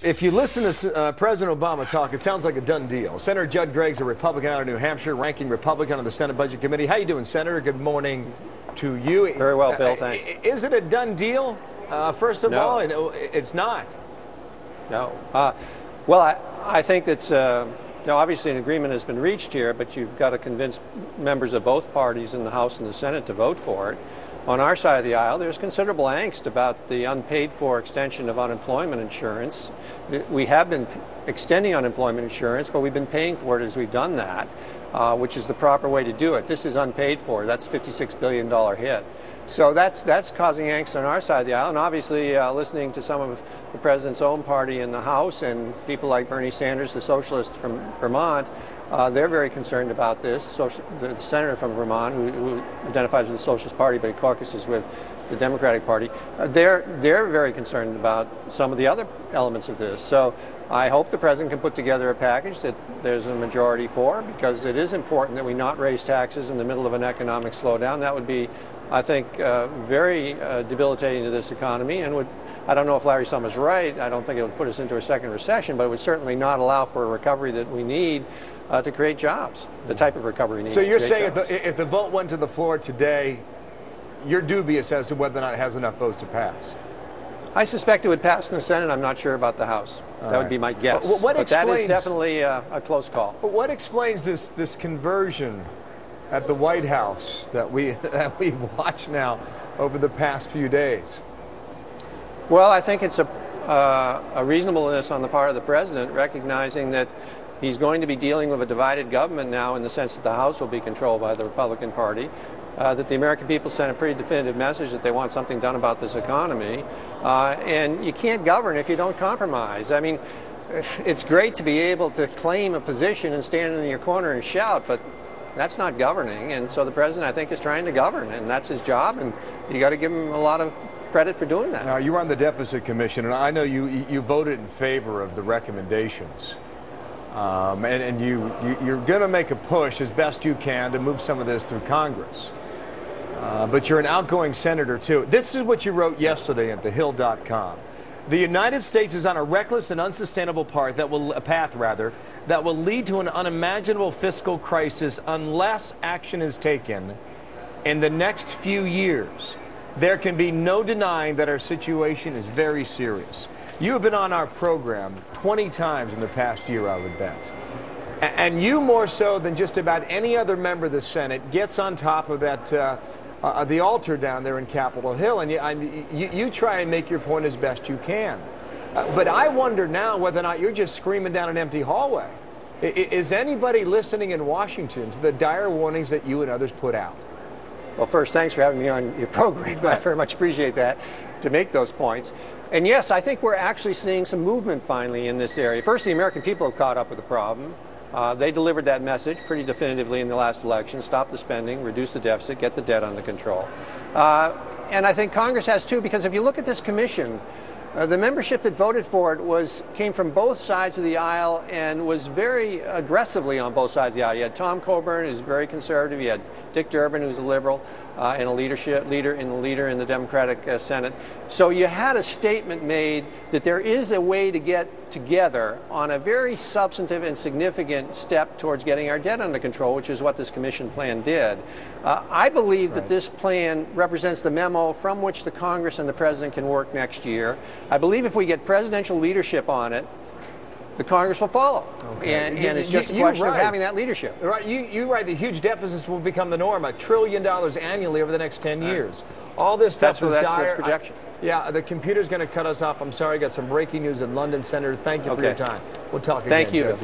If you listen to President Obama talk, it sounds like a done deal. Senator Judd Gregg's a Republican out of New Hampshire, ranking Republican on the Senate Budget Committee. How you doing, Senator? Good morning to you. Very well, Bill, thanks. Is it a done deal, first of all? It's not. No. Well, I think that's, obviously an agreement has been reached here, but you've got to convince members of both parties in the House and the Senate to vote for it. On our side of the aisle, there's considerable angst about the unpaid-for extension of unemployment insurance. We have been extending unemployment insurance, but we've been paying for it as we've done that, which is the proper way to do it. This is unpaid for. That's a $56 billion hit. So that's causing angst on our side of the aisle, and obviously listening to some of the president's own party in the House and people like Bernie Sanders, the socialist from Vermont, they're very concerned about this. The senator from Vermont, who identifies with the Socialist Party but he caucuses with the Democratic Party, they're very concerned about some of the other elements of this. So I hope the president can put together a package that there's a majority for, because it is important that we not raise taxes in the middle of an economic slowdown. That would be, I think, very debilitating to this economy, and I don't know if Larry Summers is right. I don't think it would put us into a second recession, but it would certainly not allow for a recovery that we need to create jobs, the type of recovery we need. So you're saying if the vote went to the floor today, you're dubious as to whether or not it has enough votes to pass? I suspect it would pass in the Senate. I'm not sure about the House. That would be my guess. But that is definitely a close call. But what explains this conversion at the White House that we've watched now over the past few days? Well, I think it's a reasonableness on the part of the president, recognizing that he's going to be dealing with a divided government now, in the sense that the House will be controlled by the Republican Party, that the American people sent a pretty definitive message that they want something done about this economy, and you can't govern if you don't compromise. I mean, it's great to be able to claim a position and stand in your corner and shout, but that's not governing. And so the president, I think, is trying to govern, and that's his job, and you got to give him a lot of credit for doing that. Now, you were on the Deficit Commission, and I know you voted in favor of the recommendations. And you're going to make a push as best you can to move some of this through Congress. But you're an outgoing senator, too. This is what you wrote yesterday at thehill.com. The United States is on a reckless and unsustainable path that will lead to an unimaginable fiscal crisis unless action is taken in the next few years. There can be no denying that our situation is very serious. You have been on our program 20 times in the past year, I would bet. And you, more so than just about any other member of the Senate, gets on top of that the altar down there in Capitol Hill, and you try and make your point as best you can. But I wonder now whether or not you're just screaming down an empty hallway. Is anybody listening in Washington to the dire warnings that you and others put out? Well, first, thanks for having me on your program. I very much appreciate that, to make those points. And yes, I think we're actually seeing some movement finally in this area. First, the American people have caught up with the problem. They delivered that message pretty definitively in the last election: stop the spending, reduce the deficit, get the debt under control. And I think Congress has too, because if you look at this commission, the membership that voted for it came from both sides of the aisle and was very aggressively on both sides of the aisle. You had Tom Coburn, who's very conservative. You had Dick Durbin, who's a liberal and a leader in the Democratic Senate. So you had a statement made that there is a way to get together on a very substantive and significant step towards getting our debt under control, which is what this commission plan did. I believe that this plan represents the memo from which the Congress and the president can work next year. I believe if we get presidential leadership on it, the Congress will follow. Okay. And it's just a question of having that leadership. Right. You're right. The huge deficits will become the norm, $1 trillion annually over the next 10 years. All this stuff is dire. That's the projection. Yeah, the computer's going to got us off. I'm sorry, I got some breaking news in London, Senator. Thank you for your time. We'll talk again. Thank you.